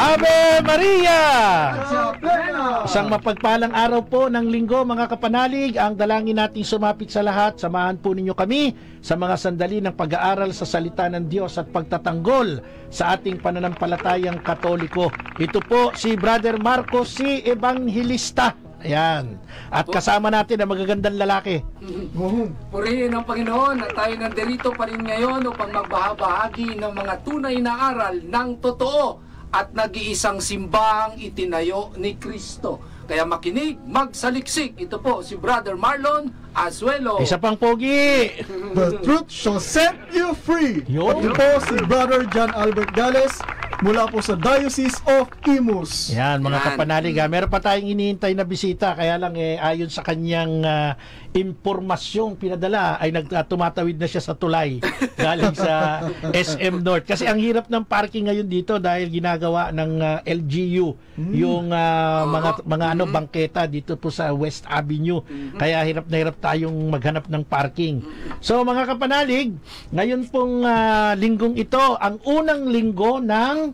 Ave Maria! Isang mapagpalang araw po ng linggo mga kapanalig. Ang dalangin nating sumapit sa lahat. Samahan po ninyo kami sa mga sandali ng pag-aaral sa salita ng Diyos at pagtatanggol sa ating pananampalatayang Katoliko. Ito po si Brother Marcos, si Evangelista. Ayan. At kasama natin ang magagandang lalaki. Purihin ang Panginoon at tayo nandirito pa rin ngayon upang magbahabahagi ng mga tunay na aral ng totoo at nag-iisang simbahang itinayo ni Kristo. Kaya makinig, magsaliksik. Ito po si Brother Marlon Azuelo. Isa pang pogi. The truth shall set you free. Yo. Ito po si Brother John Albert Gales mula po sa Diocese of Imus. Yan mga kapanalig. Meron pa tayong inihintay na bisita. Kaya lang ayon sa kanyang impormasyong pinadala ay tumatawid na siya sa tulay galing sa SM North. Kasi ang hirap ng parking ngayon dito dahil ginagawa ng LGU yung mga bangketa dito po sa West Avenue. Kaya hirap na hirap tayong maghanap ng parking. So mga kapanalig, ngayon pong linggong ito, ang unang linggo ng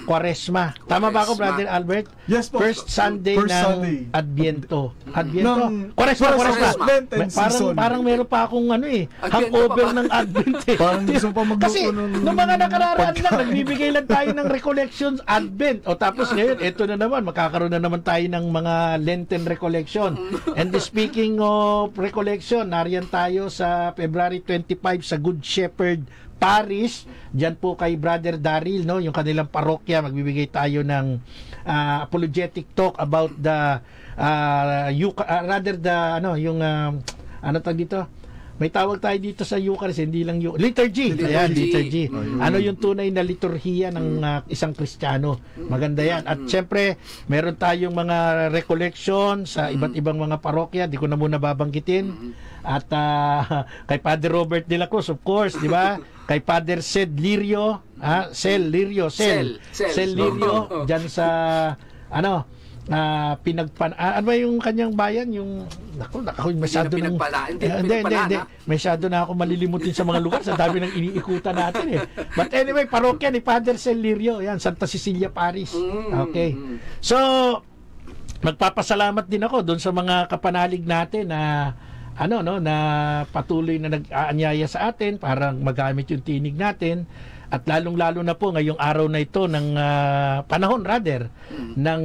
Kwaresma. Tama ba ako, Brother Albert? Yes po. First Sunday ng Sunday. Adviento. Ng Kwaresma. Lenten season. Parang meron pa akong hangover ng Advent. Parang gusto pa magluto Kasi ng noong mga nakararaan lang, nagbibigay lang tayo ng recollections Advent. O tapos ngayon, eto na naman, makakaroon na naman tayo ng mga Lenten recollection. And speaking of recollection, nariyan tayo sa February 25 sa Good Shepherd Parish, diyan po kay Brother Daryl, no, yung kanilang parokya, magbibigay tayo ng apologetic talk about the may tawag tayo dito sa Eucharist, hindi lang liturgy. Ayan, liturgy. Ano yung tunay na liturhiya ng isang Kristiyano. Maganda yan. At syempre, meron tayong mga recollection sa iba't ibang mga parokya. Di ko na muna babanggitin. At kay Father Robert de la Cruz, of course, di ba? Kay Father Sel Lirio, Lirio, dyan sa ano ba yung kanyang bayan, yung masyado nang hindi masyado na ako malilimutin sa mga lugar sa dami ng iniikutan natin but anyway, parokya ni Father Sel Lirio, yan, Santa Cecilia Parish. Okay, so magpapasalamat din ako doon sa mga kapanalig natin na na patuloy na nag-aanyaya sa atin para magamit yung tinig natin. At lalong-lalo na po ngayong araw na ito ng panahon ng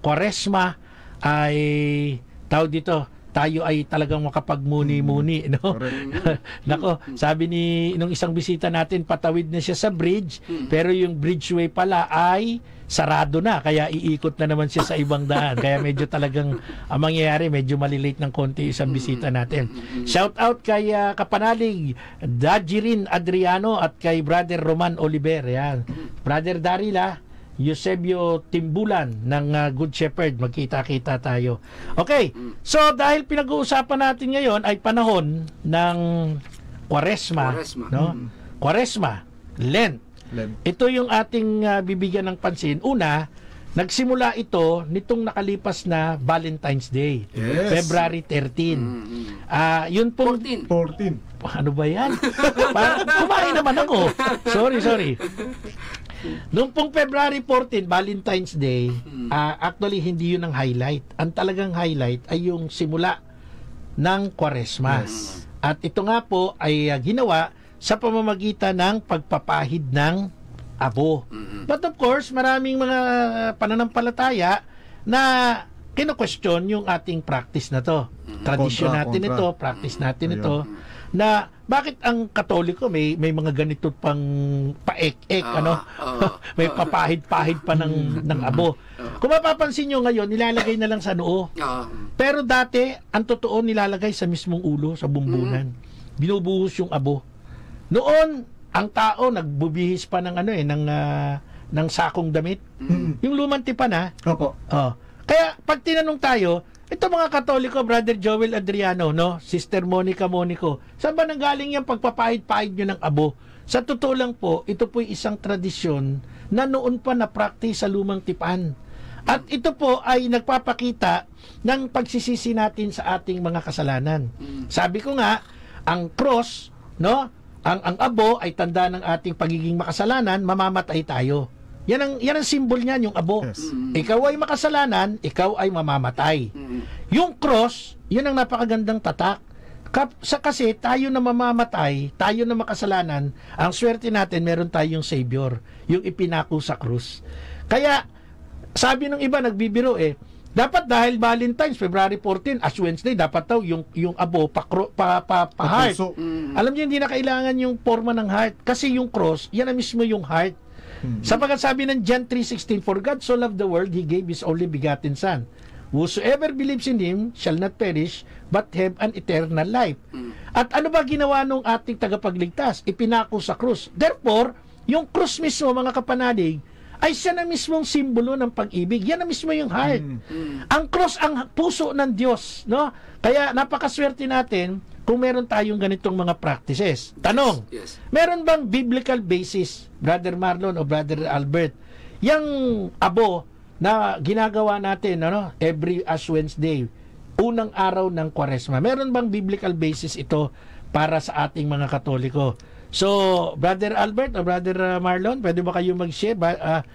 Kwaresma ay tayo ay talagang makapagmuni-muni, no? Nako, sabi nung isang bisita natin, patawid na siya sa bridge, pero yung bridgeway pala ay sarado na, kaya iikot na naman siya sa ibang daan. Kaya medyo talagang ang mangyayari, medyo malilate ng konti isang bisita natin. Shout out kay kapanalig Dajirin Adriano at kay Brother Roman Oliver. Yan. Brother Darila Eusebio Timbulan ng Good Shepherd, magkita-kita tayo. Okay, so dahil pinag-uusapan natin ngayon ay panahon ng Kwaresma, no? Kwaresma, Lent. Ito yung ating bibigyan ng pansin. Una, nagsimula ito nitong nakalipas na Valentine's Day, February 13. Yun pong 14. Ano ba yan? Kumain naman ako. Sorry. Noong pong February 14, Valentine's Day, actually hindi yun ang highlight. Ang talagang highlight ay yung simula ng Kwaresma. At ito nga po ay ginawa sa pamamagitan ng pagpapahid ng abo. But of course, maraming mga pananampalataya na kino-question yung ating practice na to. Tradisyon natin ito, practice natin ito, na bakit ang Katoliko may mga ganito pang paek-ek, may papahid-pahid pa ng abo. Kung mapapansin nyo ngayon, nilalagay na lang sa noo. Pero dati, ang totoo nilalagay sa mismong ulo, sa bumbunan. Binubuhos yung abo. Noon, ang tao nagbubihis pa ng ng sakong damit. Yung lumang tipan Opo. Kaya pag tinanong tayo, ito mga Katoliko, Brother Joel Adriano, no? Sister Monica Monico, saan ba nanggaling yung pagpapahid-pahid nyo ng abo? Sa totoo lang po, ito po isang tradisyon na noon pa na-practice sa lumang tipan. At ito po ay nagpapakita ng pagsisisi natin sa ating mga kasalanan. Sabi ko nga, ang cross, no? Ang abo ay tanda ng ating pagiging makasalanan, mamamatay tayo. Yan ang symbol niyan, yung abo. Yes. Ikaw ay makasalanan, ikaw ay mamamatay. Yung cross, yun ang napakagandang tatak. Kasi tayo na mamamatay, tayo na makasalanan, ang swerte natin, meron tayong Savior, yung ipinako sa krus. Kaya, sabi ng iba, nagbibiro dapat dahil Valentine's, February 14, Ash Wednesday, dapat daw yung abo, pa-heart. So, Alam niyo, hindi na kailangan yung forma ng heart. Kasi yung cross, yan na mismo yung heart. Sapagat sabi ng John 3:16, "For God so loved the world, He gave His only begotten Son. Whosoever believes in Him shall not perish, but have an eternal life." At ano ba ginawa nung ating tagapagligtas? Ipinako sa krus. Therefore, yung krus mismo, mga kapanalig, ay siya na mismong simbolo ng pag-ibig. Yan na mismo yung heart. Ang cross, ang puso ng Diyos, no? Kaya napakaswerte natin kung meron tayong ganitong mga practices. Tanong, Yes. meron bang biblical basis, Brother Marlon o Brother Albert, yung abo na ginagawa natin every Ash Wednesday, unang araw ng Kwaresma? Meron bang biblical basis ito para sa ating mga Katoliko? So, Brother Albert o Brother Marlon, pwede ba kayo mag-share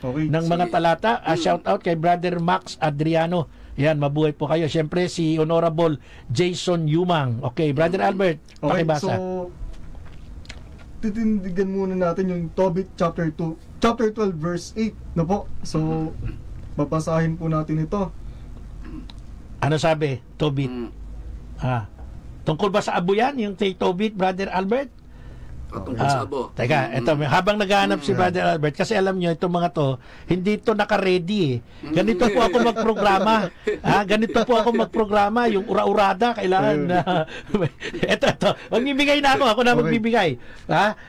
Okay. ng mga talata? Shout out kay Brother Max Adriano. Yan, mabuhay po kayo. Siyempre, si Honorable Jason Yumang. Okay, Brother Albert, Okay, pakibasa. so titindigan muna natin yung Tobit chapter 12 verse 8 na po. So babasahin po natin ito. Ano sabi, Tobit? Tungkol ba sa abo yan, yung kay Tobit, Brother Albert? Patungkol sa abo. Teka, ito, habang naghahanap si Brother Albert, kasi alam nyo, itong mga to, hindi to naka-ready Ganito po ako magprograma. Ganito po ako magprograma, yung ura-urada, kailangan na... ito, magbibigay na ako na magbibigay.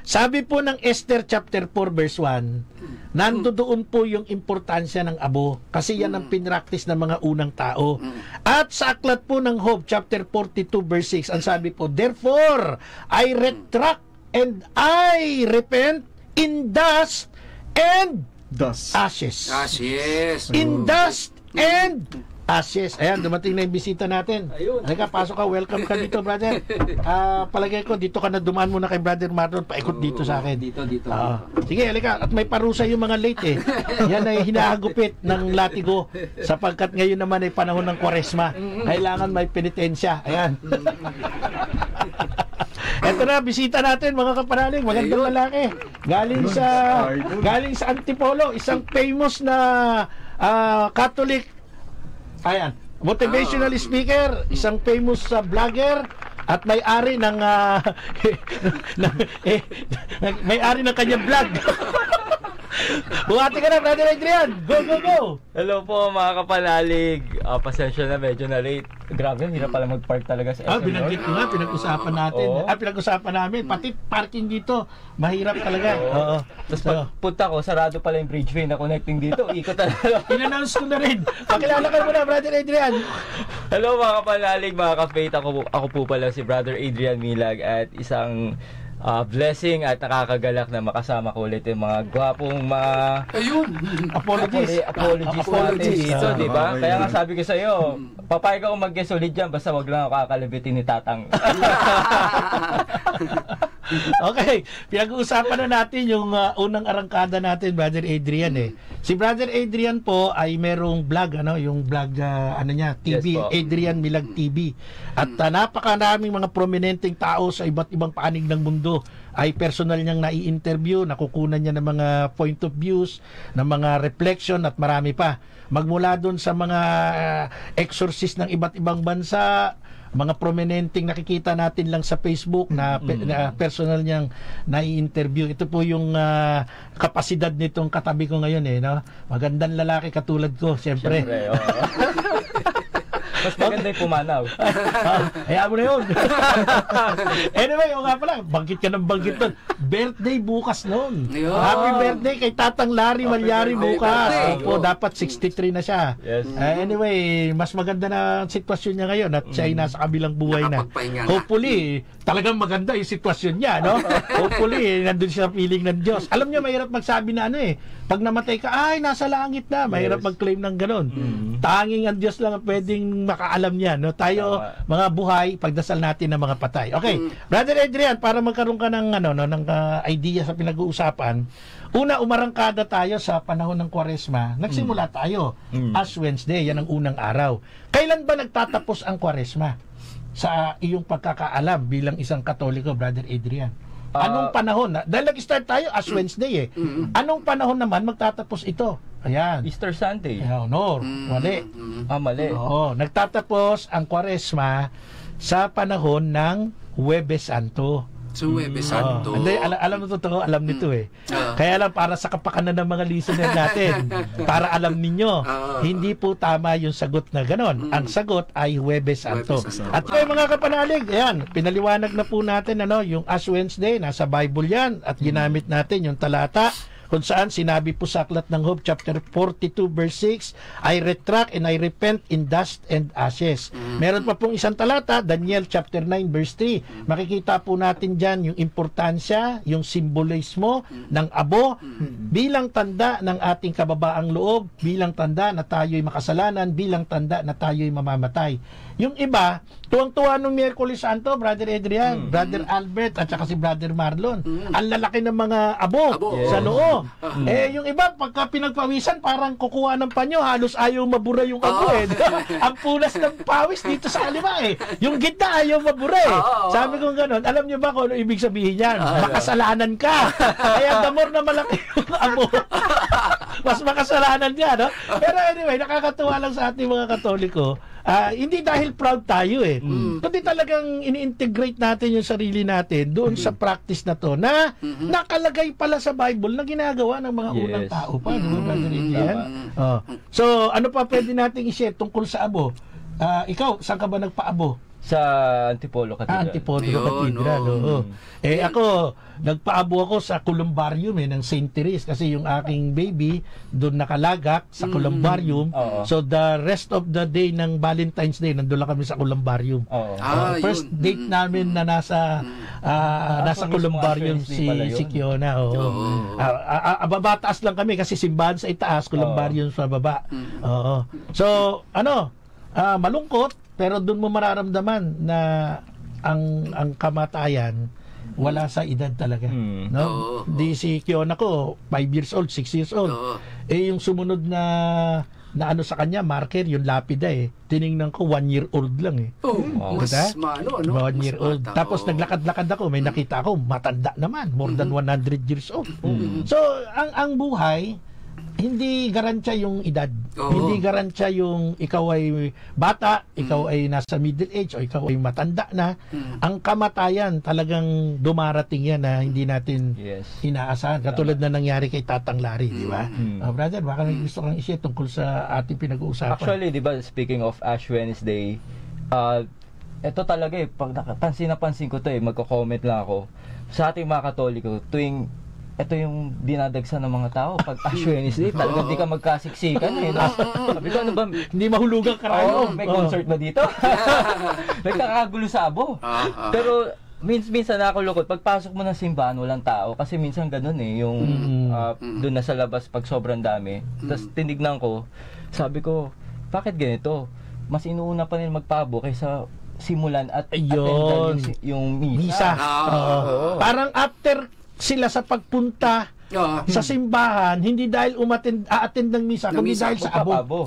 Sabi po ng Esther chapter 4 verse 1, nandoon po yung importansya ng abo, kasi yan ang pinractice ng mga unang tao. At sa aklat po ng Job chapter 42 verse 6, ang sabi po, "Therefore, I retract and I repent in dust and Thus. ashes." Yes. In dust and ashes. Ayan, dumating na yung bisita natin. Ayun. Halika, pasok ka. Welcome ka dito, brother. Palagay ko, dito ka na dumaan muna kay Brother Marlon. Paikot dito sa akin. Dito. Sige, halika. At may parusa yung mga late Yan ay hinahagupit ng latigo sapagkat ngayon naman ay panahon ng Kwaresma. Kailangan may penitensya. Ayan. Eto na, bisita natin mga kapanaling, magandang lalaki. Galing sa Antipolo, isang famous na Catholic, motivational speaker, isang famous vlogger, at may-ari ng may-ari ng kanyang vlog. Buhati ka na, Brother Adrian. Go! Hello po mga kapanalig. Pasensya na, medyo na late. Grabe, hirap pala mag-park talaga sa SM Binanggit ko nga, pinag-usapan natin. Oo. Pinag-usapan namin. Pati parking dito, mahirap talaga. Oo. Tapos pagpunta ko, sarado pala yung bridgeway na connecting dito. Ikot talaga. In-announce ko na rin. Pakilala ka muna, Brother Adrian. Hello mga kapanalig, mga ka-faith. Ako po pala si Brother Adrian Milag at isang blessing at nakakagalak na makasama ko ulit yung mga gwapong Ayun. Apologies natin dito, di ba? Okay. Kaya nga sabi ko sa iyo, papayag ako mag-guest ulit dyan, basta wag lang ako kakalabitin ni Tatang. Okay, pinag-uusapan na natin yung unang arangkada natin, Brother Adrian Si Brother Adrian po ay merong vlog, yung vlog niya, TV, Yes po. Adrian Milag TV. At napakaraming mga prominenteng tao sa iba't ibang panig ng mundo ay personal niyang nai-interview, nakukunan niya ng mga point of views, ng mga reflection at marami pa. Magmula doon sa mga exorcist ng iba't ibang bansa, mga prominenteng nakikita natin lang sa Facebook na personal niyang nai-interview. Ito po yung kapasidad nitong katabi ko ngayon Magandang lalaki katulad ko, siyempre. Siyempre, mas maganda yung pumanaw. Hayaan mo na yun. Anyway, nga pala, banggit ka ng banggit doon. Birthday bukas noon. Ayun. Happy birthday kay Tatang Larry Malyari birthday. bukas. Happy Opo, birthday. dapat 63 na siya. Yes. Anyway, mas maganda na sitwasyon niya ngayon at siya ay nasa kabilang buhay na. Nakapagpahinga na. Hopefully, talagang maganda yung sitwasyon niya, Hopefully, nandun siya feeling ng Diyos. Alam niyo, mahirap magsabi na pag namatay ka, ay, nasa langit na. Mahirap Yes. mag-claim ng ganun. Tanging ang Diyos lang ang pwedeng makaalam niyan, no? Tayo mga buhay, pagdasal natin ng mga patay. Okay, Brother Adrian, para magkaroon ka ng idea sa pinag-uusapan, una umarangkada tayo sa panahon ng Kwaresma. Nagsimula tayo Ash Wednesday, yan ang unang araw. Kailan ba nagtatapos ang Kwaresma? Sa iyong pagkakaalam bilang isang Katoliko, Brother Adrian. Anong panahon? Dahil nag-start tayo Ash Wednesday Anong panahon naman magtatapos ito? Ayan. Easter Sunday. No, mali. Mali. Oo, nagtatapos ang Kwaresma sa panahon ng Huwebes Santo. So, Huwebes Santo. Hindi, alam mo totoo, alam nito Kaya lang para sa kapakanan ng mga listener natin, para alam ninyo, hindi po tama yung sagot na ganon. Ang sagot ay Huwebes Santo. At kayo mga kapanalig, ayan, pinaliwanag na po natin yung Ash Wednesday, nasa Bible yan, at ginamit natin yung talata kung saan sinabi po sa Aklat ng Hope chapter 42 verse 6, I retract and I repent in dust and ashes. Meron pa pong isang talata, Daniel chapter 9 verse 3. Makikita po natin dyan yung importansya, yung simbolismo ng abo bilang tanda ng ating kababaang loob, bilang tanda na tayo'y makasalanan, bilang tanda na tayo'y mamamatay. Yung iba, tuwang-tuwa nung Miyerkules Santo, Brother Adrian, Brother Albert, at saka si Brother Marlon. Ang lalaki ng mga abo sa noo. Yung iba, pagka pinagpawisan, parang kukuha ng panyo, halos ayaw mabura yung abo Ang punas ng pawis dito sa kaliwa Yung gitna ayaw mabura Sabi ko gano'n, alam niyo ba kung ano ibig sabihin yan? Makasalanan ka. Kaya the more na malaki yung abo, mas makasalanan ka, no? Pero anyway, nakakatuwa lang sa ating mga Katoliko. Hindi dahil proud tayo kundi talagang ini-integrate natin yung sarili natin doon sa practice na to na nakalagay pala sa Bible na ginagawa ng mga unang tao pa, Brother Adrian. So, ano pa pwede nating i-share tungkol sa abo? Ikaw, saan ka ba nagpaabo? Sa Antipolo Cathedral. Antipolo Cathedral, ako, nagpaabo ako sa Columbarium ng St. Therese kasi yung aking baby doon nakalagak sa Columbarium. So the rest of the day ng Valentine's Day nandun lang kami sa Columbarium. First date namin na nasa Columbarium si Kiona. Babataas lang kami kasi simbahan sa itaas, Columbarium sa baba. So malungkot, pero doon mo mararamdaman na ang kamatayan wala sa edad talaga. Di si Kiona ko 5 years old, 6 years old. Yung sumunod na sa kanya marker yung lapida tiningnan ko 1 year old lang mas ano 1 year old. Tapos naglakad-lakad ako, may nakita ako matanda naman, more than 100 years old. So ang buhay hindi garantiya yung edad. Hindi garantiya yung ikaw ay bata, ikaw ay nasa middle age, o ikaw ay matanda na. Ang kamatayan talagang dumarating yan na hindi natin inaasahan. Katulad na nangyari kay Tatang Larry, di ba? Brother, baka may gusto kang i-share tungkol sa ating pinag-uusapan. Actually, di ba, speaking of Ash Wednesday, ito talaga pag pansin ko to magko-comment lang ako sa ating mga Katoliko tuwing ito yung dinadagsan ng mga tao pag Ash Wednesday, talagang di ka magkasiksikan Sabi ko, ano ba? Hindi mahulugang karayo. May concert ba dito? Nagkakagulo sa abo. Pero minsan nakakulukot, pagpasok mo ng simbahan, walang tao. Kasi minsan ganun yung doon na sa labas pag sobrang dami. Tapos tinignan ko, sabi ko, bakit ganito? Mas inuuna pa nila magpabo kaysa simulan at attendan yung misa. Parang after sila sa pagpunta sa simbahan, hindi dahil a-attend ng misa, kundi dahil sa abo.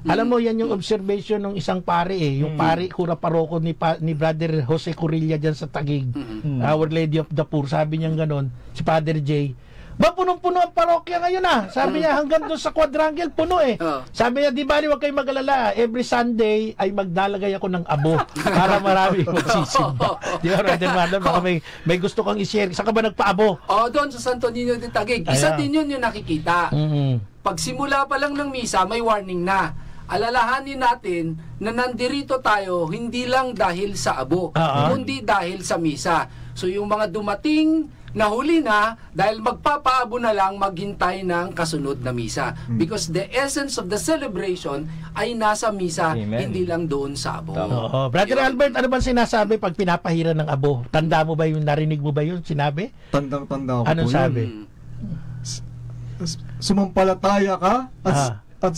Alam mo, yan yung observation ng isang pari yung pari, kura paroko ni Brother Jose Corilla dyan sa Taguig, Our Lady of the Poor. Sabi niya ganon, si Father J, ba punong-puno ang parokya ngayon Sabi niya hanggang doon sa quadrangle puno Sabi niya, di bali, wag kayong mag-alala. Every Sunday ay magdalagay ako ng abo para marami magsisimba. Di ba, Brother Marlon, baka may gusto kang i-share. Saan ka ba nagpaabo? Doon sa Santo Niño de Taguig. Isa din yun yung nakikita. Pagsimula pa lang ng misa, may warning na. Alalahanin natin na nandirito tayo hindi lang dahil sa abo, kundi dahil sa misa. So yung mga dumating nahuli na dahil magpapaabo na lang maghintay ng kasunod na misa. Because the essence of the celebration ay nasa misa, hindi lang doon sa abo. Brother Albert, ano bang sinasabi pag pinapahira ng abo? Tanda mo ba yun? Narinig mo ba yun? Sinabi? Tandang-tanda ko Anong po sabi? Sumampalataya ka at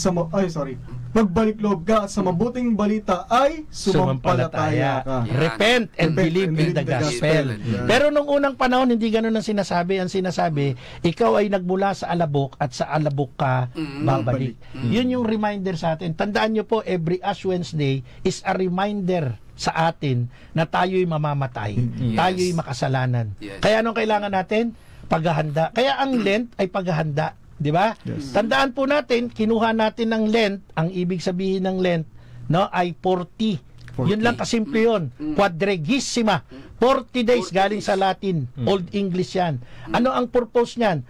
magbalik loob ka at sa mabuting balita ay sumampalataya ka. Yan. Repent and believe in the gospel. Yan. Pero nung unang panahon, hindi ganun ang sinasabi. Ang sinasabi, ikaw ay nagmula sa alabok at sa alabok ka babalik. Yun yung reminder sa atin. Tandaan nyo po, every Ash Wednesday is a reminder sa atin na tayo'y mamamatay. Tayo'y makasalanan. Yes. Kaya anong kailangan natin? Paghahanda. Kaya ang Lent ay paghahanda. Di ba? Yes. Tandaan po natin, kinuha natin ng Lent, ang ibig sabihin ng Lent, no, ay 40. Yun lang kasimple yun. Quadrigesima. 40 days galing sa Latin. Old English yan. Ano ang purpose niyan?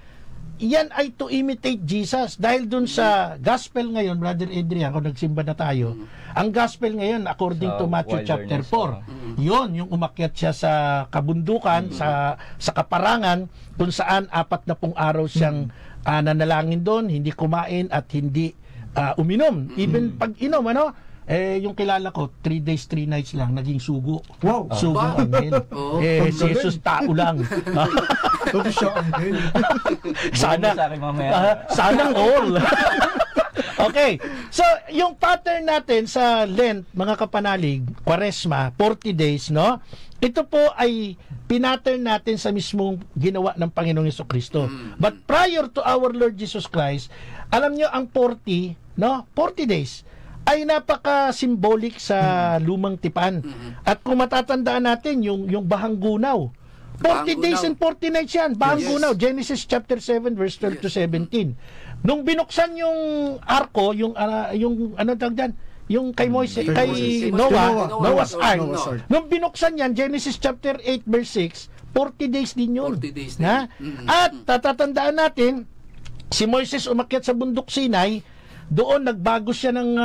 Yan ay to imitate Jesus. Dahil dun sa gospel ngayon, Brother Adrian, kung nagsimba na tayo, ang gospel ngayon, according Sa to Matthew chapter wilderness, 4, yun, yung umakyat siya sa kabundukan, sa kaparangan, kung saan 40 araw siyang nanalangin doon, hindi kumain at hindi uminom. Even pag inom, yung kilala ko, 3 days, 3 nights lang, naging sugo. Wow! Sugo ang Oh. si Jesus tao lang. Ito siya ang Sana. Sa akin mamaya. Sana all. Okay. So, yung pattern natin sa Lent, mga kapanalig, Kwaresma, 40 days, no? Ito po ay pinattern natin sa mismong ginawa ng Panginoong Jesucristo. But prior to our Lord Jesus Christ, alam nyo, ang 40, no? 40 days ay napaka-symbolic sa lumang tipan. At kung matatandaan natin, yung bahang gunaw, 40 days and 40 nights yan. Bahang gunaw, Genesis chapter 7 verse 12 to 17. Nung binuksan yung arko, yung ano tawag dyan? Yung kay Moises, kay Noah's Ark. Nung binuksan yan, Genesis chapter 8 verse 6, 40 days din yun. 40 days din. Na? At tatatandaan natin, si Moises umakyat sa bundok Sinai, doon nagbago siya ng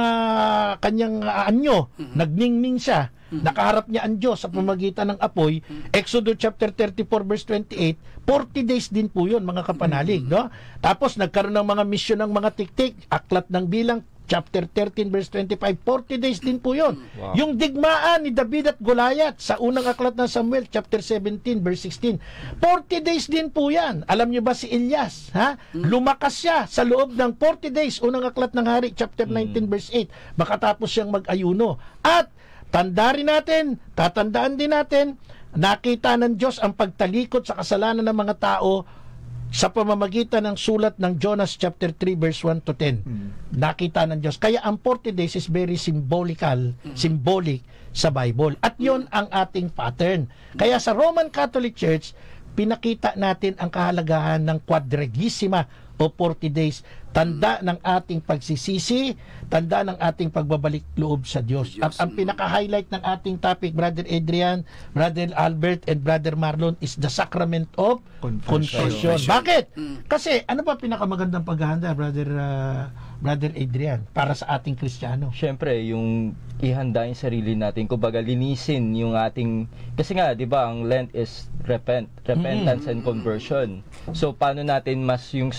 kanyang anyo, nagningning siya. Nakaharap niya ang Diyos sa pamamagitan ng apoy. Exodus chapter 34 verse 28, 40 days din po yun, mga kapanalig, no? Tapos nagkaroon ng mga misyon ng mga tiktik, aklat ng bilang, chapter 13 verse 25, 40 days din po yun. Wow. Yung digmaan ni David at Goliath sa unang aklat ng Samuel, chapter 17 verse 16, 40 days din po yan. Alam nyo ba si Elias? Lumakas siya sa loob ng 40 days, unang aklat ng Hari, chapter 19 verse 8, makatapos siyang mag-ayuno. At tatandaan din natin, nakita ng Diyos ang pagtalikod sa kasalanan ng mga tao sa pamamagitan ng sulat ng Jonas chapter 3 verse 1 to 10. Nakita ng Diyos. Kaya ang 40 days is very symbolic sa Bible. At yon ang ating pattern. Kaya sa Roman Catholic Church, pinakita natin ang kahalagahan ng quadrigesima o 40 days. Tanda ng ating pagsisisi, tanda ng ating pagbabalik loob sa Diyos. At ang pinaka-highlight ng ating topic, Brother Adrian, Brother Albert, and Brother Marlon, is the sacrament of confession. Bakit? Kasi ano ba pinakamagandang paghahanda, Brother Adrian, para sa ating Kristiyano? Siyempre, yung ihanda yung sarili natin, kumbaga linisin yung ating, kasi nga, di ba, ang Lent is repentance and conversion. So, paano natin mas yung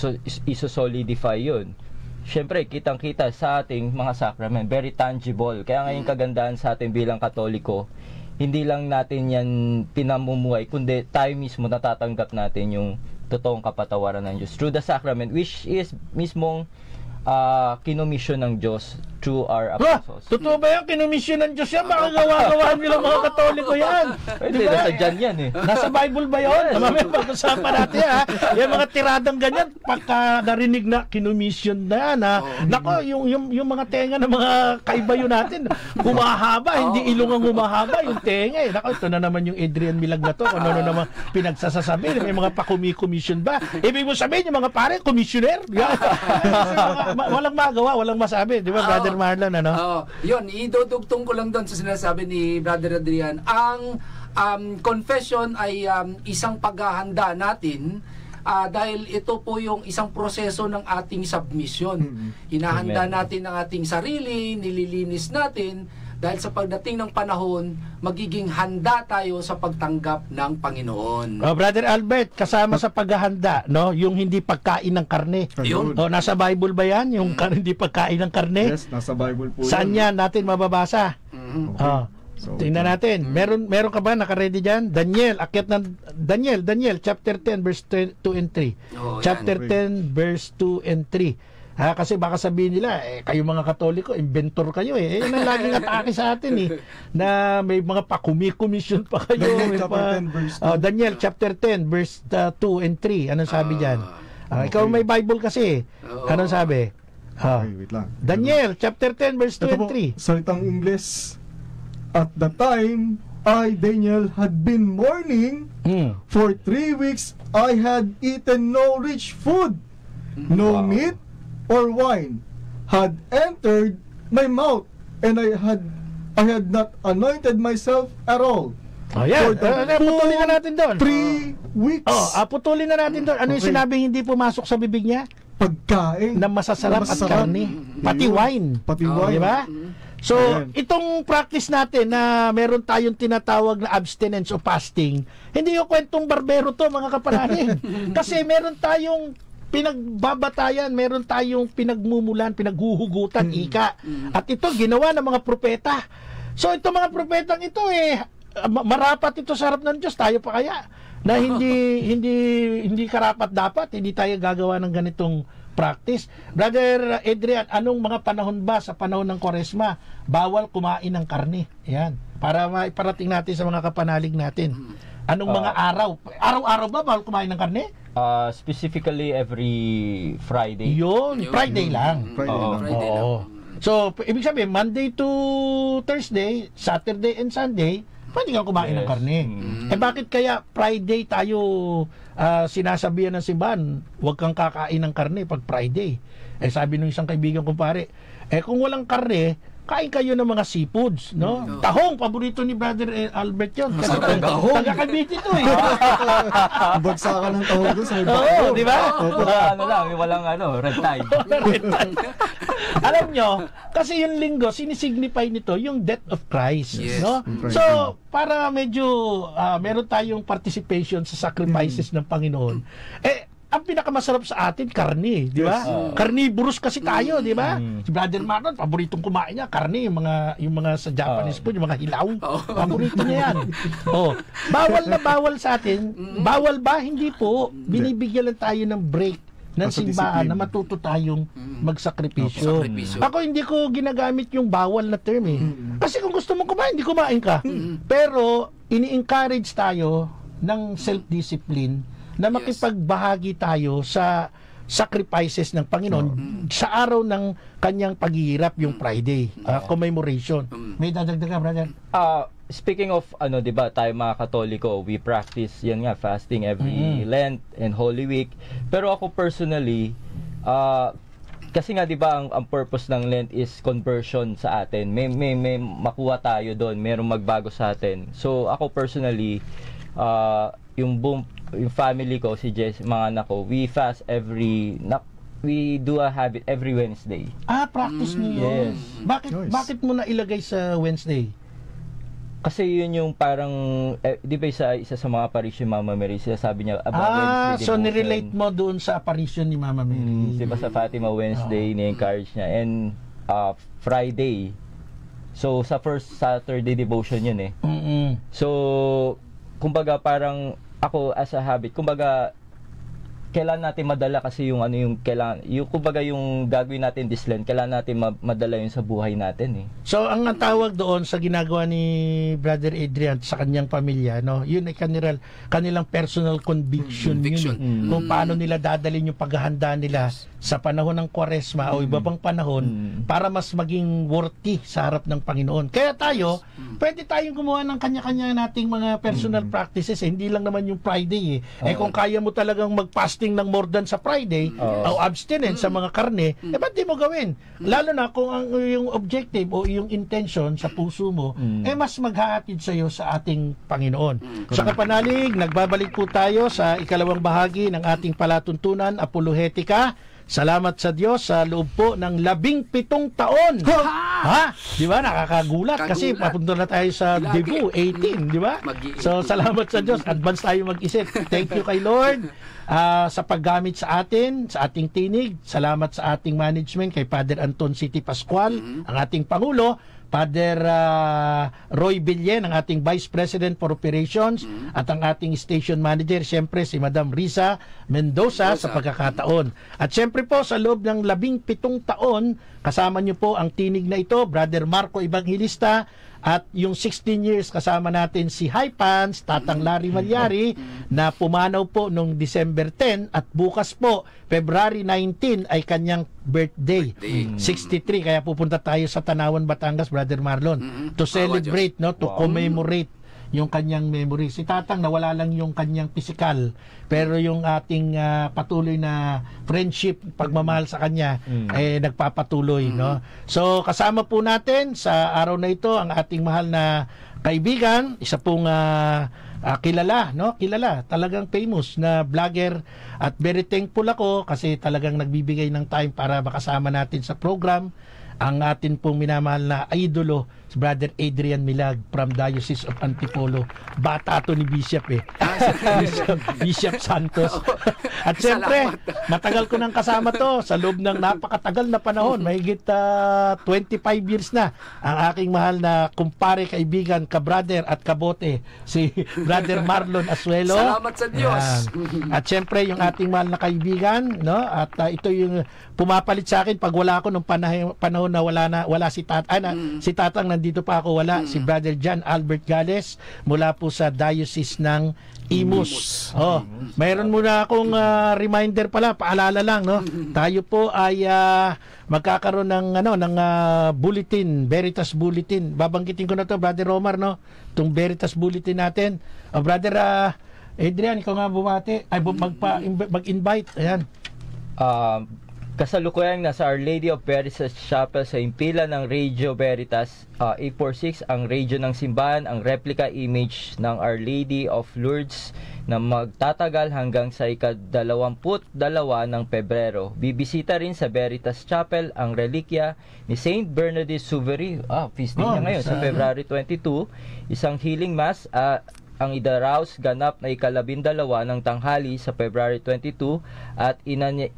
iso-solidify yun? Siyempre, kitang-kita sa ating mga sacrament, very tangible. Kaya ngayon kagandahan sa atin bilang Katoliko, hindi lang natin yan pinamumuhay, kundi tayo mismo natatanggap natin yung totoong kapatawaran ng Diyos through the sacrament, which is mismong kinomisyon ng Diyos through our apostles. Totoo ba yan? Kinomisyon ng Diyos yan? Baka gawa-gawa nilang mga Katoliko yan. Hindi, nasa dyan yan eh. Nasa Bible ba yun? Mamaya pag-usapan natin ha. Yung mga tiradang ganyan, pagka narinig na kinomisyon na yan ha. Nako, yung mga tenga ng mga kaibayo natin, humahaba, hindi ilong ang humahaba, yung tenga eh. Nako, ito na naman yung Adrian Milag na to. Kung ano naman pinagsasasabi, may mga pa-commission ba? Ibig mo sabihin, yung mga pare, commissioner? Walang magawa, walang masabi. Di ba, Brother Marlon, ano? Yun, idudugtong ko lang doon sa sinasabi ni Brother Adrian. Ang confession ay isang paghahanda natin dahil ito po yung isang proseso ng ating submission. Hinahanda natin ang ating sarili, nililinis natin, dahil sa pagdating ng panahon, magiging handa tayo sa pagtanggap ng Panginoon. Brother Albert, kasama sa paghahanda, no, yung hindi pagkain ng karne. Yun. Nasa Bible ba yan? Yung hindi pagkain ng karne? Yes, nasa Bible po Saan yan natin mababasa? So, tingnan natin. Meron ka ba naka-ready diyan? Daniel, akyat ng Daniel chapter 10 verse 2 and 3. Chapter 10 verse 2 and 3. Kasi baka sabihin nila, kayo mga Katoliko, inventor kayo eh. Yan ang laging atake sa atin eh. Na may mga pa-commission pa kayo. Daniel may chapter 10 verse 2. Daniel chapter 10 verse 2 and 3. Anong sabi dyan? Ikaw may Bible kasi. Anong sabi? Okay, wait lang. Daniel chapter 10 verse 2 Ito and po, 3. salitang Ingles. At the time, I, Daniel, had been mourning. For 3 weeks, I had eaten no rich food. No meat or wine had entered my mouth, and I had not anointed myself at all. Yan. For the Putulin na natin doon. 3 weeks. Putulin na natin doon. Ano yung Okay. sinabing hindi pumasok sa bibig niya? Pagkain. Na masasarap at karne. Pati Yun. wine. Pati wine. Di ba? So, Ayan. itong practice natin na meron tayong tinatawag na abstinence o fasting, hindi yung kwentong barbero to, mga kapanalig. Kasi meron tayong pinagbabatayan, meron tayong pinagmumulan, pinaghuhugutan, ika. At ito, ginawa ng mga propeta. So, itong mga propetang ito marapat ito sa harap ng Diyos. Tayo pa kaya? Na hindi karapat dapat, hindi tayo gagawa ng ganitong practice. Brother Adrian, anong mga panahon ba sa panahon ng Kwaresma bawal kumain ng karne? Yan. Para maiparating natin sa mga kapanalig natin. Anong mga araw? Araw-araw ba bawal kumain ng karne? Specifically every Friday. Yun, Friday lang. Friday Oo. lang. Friday lang. Oo. So, ibig sabihin, Monday to Thursday, Saturday and Sunday, pwede kang kumain ng Yes. karne. Bakit kaya Friday tayo sinasabihan ng simbahan, huwag kang kakain ng karne pag Friday? Sabi nung isang kaibigan ko pare, kung walang karne, kain kayo ng mga seafoods, no? Tahong, paborito ni Brother Albert yun. Kasi tahong. taga-Cavite ito eh. Bagsakan ng tahong doon sa iba. Oo, di ba? Ano lang, walang red tide. Alam nyo, kasi yung linggo, sinisignify nito yung death of Christ. Yes. No? Right. So, para medyo meron tayong participation sa sacrifices ng Panginoon, ang pinakamasarap sa atin, karne, di ba? Yes. Carnivorous kasi tayo, di ba? Si Brother Marlon, paboritong kumain niya, karne, yung mga sa Japanese food, yung mga hilaw. Paborito niya yan. Bawal na bawal sa atin. Bawal ba? Hindi po. Binibigyan lang tayo ng break ng Sa simbahan disiplina. na matuto tayong magsakripisyo. Sakripisyo. Ako hindi ko ginagamit yung bawal na term eh. Kasi kung gusto mong kumain, hindi kumain ka. Pero ini-encourage tayo ng self-discipline na makipagbahagi tayo sa sacrifices ng Panginoon sa araw ng kanyang paghihirap, yung Friday, commemoration. May dadagdag ka, brother? Speaking of di ba, tayo mga Katoliko, we practice yan nga fasting every Lent and Holy Week. Pero ako personally, kasi nga 'di ba ang purpose ng Lent is conversion sa atin. May makuha tayo doon, mayroong magbago sa atin. So ako personally, yung family ko, si Jess, mga anak ko, we fast we do a habit every Wednesday. Practice niyo yun. Yes. Bakit mo na ilagay sa Wednesday? Kasi yun yung parang, di ba isa sa mga apparition Mama Mary, sabi niya about Wednesday so devotion. nirelate mo doon sa apparition ni Mama Mary. Di ba sa Fatima Wednesday, ni-encourage niya. And Friday, so sa first Saturday devotion yun eh. So, kumbaga parang ako as a habit, kumbaga kailangan natin madala kasi yung kumbaga yung gagawin natin this Lent, kailangan natin madala yun sa buhay natin eh. So ang tawag doon sa ginagawa ni Brother Adrian sa kanyang pamilya, no, yun ay kanilang personal conviction. Yun, kung paano nila dadalhin yung paghahanda nila sa panahon ng Kwaresma o iba pang panahon para mas maging worthy sa harap ng Panginoon. Kaya tayo, pwede tayong gumawa ng kanya-kanya nating mga personal practices, hindi lang naman yung Friday eh. Kung kaya mo talagang mag-fasting ng more than sa Friday o abstinence sa mga karne, ba't di mo gawin? Lalo na kung yung objective o yung intention sa puso mo mas maghahatid sa iyo sa ating Panginoon. Sa kapanalig, nagbabalik po tayo sa ikalawang bahagi ng ating palatuntunan, Apologetica. Salamat sa Diyos sa loob po ng 17 taon. Di ba? Nakakagulat kasi papunta na tayo sa debut, 18, di ba? So, salamat sa Diyos. Advance tayo mag-isip. Thank you kay Lord sa paggamit sa atin, sa ating tinig. Salamat sa ating management, kay Father Anton City Pascual, ang ating Pangulo. Father Roy Villen, ang ating Vice President for Operations, at ang ating Station Manager, siyempre si Madam Risa Mendoza sa pagkakataon. At siyempre po sa loob ng 17 taon, kasama niyo po ang tinig na ito, Brother Marco Evangelista, at yung 16 years kasama natin si Hypans, Tatang Larry Malyari, na pumanaw po noong December 10, at bukas po, February 19, ay kanyang birthday. 63, kaya pupunta tayo sa Tanawan, Batangas, Brother Marlon, to celebrate, no, to commemorate yung kanyang memory. Si Tatang nawala lang yung kanyang physical, pero yung ating patuloy na friendship, pagmamahal sa kanya nagpapatuloy, no. So kasama po natin sa araw na ito ang ating mahal na kaibigan, isa pong kilala, no? Kilala, talagang famous na vlogger, at very thankful ako kasi talagang nagbibigay ng time para makasama natin sa program ang atin pong minamahal na idolo, si Brother Adrian Milag from Diocese of Antipolo. Bata to ni Bishop Bishop Santos. At siyempre, matagal ko nang kasama to sa loob ng napakatagal na panahon, mahigit 25 years na, ang aking mahal na kumpare, kaibigan, kabrother at kabote, si Brother Marlon Asuelo. Salamat sa Diyos. At siyempre, yung ating mahal na kaibigan, no? At ito yung pumapalit sa akin pag wala ako nung panahon na wala si Tatang, si Tatang nandito pa ako, wala si Brother John Albert Gales mula po sa Diocese ng Imus. Mayroon muna akong reminder pala, paalala lang, no. Tayo po ay magkakaroon ng bulletin, Veritas Bulletin. Babanggitin ko na to, Brother Romar, no. Tung Veritas Bulletin natin. Brother Adrian, ikaw nga bumati, ay mag-invite. Ayan. Kasalukuyang nasa Our Lady of Veritas Chapel sa impila ng Radio Veritas 846, ang radio ng simbahan, ang replica image ng Our Lady of Lourdes na magtatagal hanggang sa ika-22 ng Pebrero. Bibisita rin sa Veritas Chapel ang relikya ni Saint Bernadette Soubirous. Feast day niya ngayon sa February 22, isang healing mass ang idaraos ganap na ika-12 ng tanghali sa February 22, at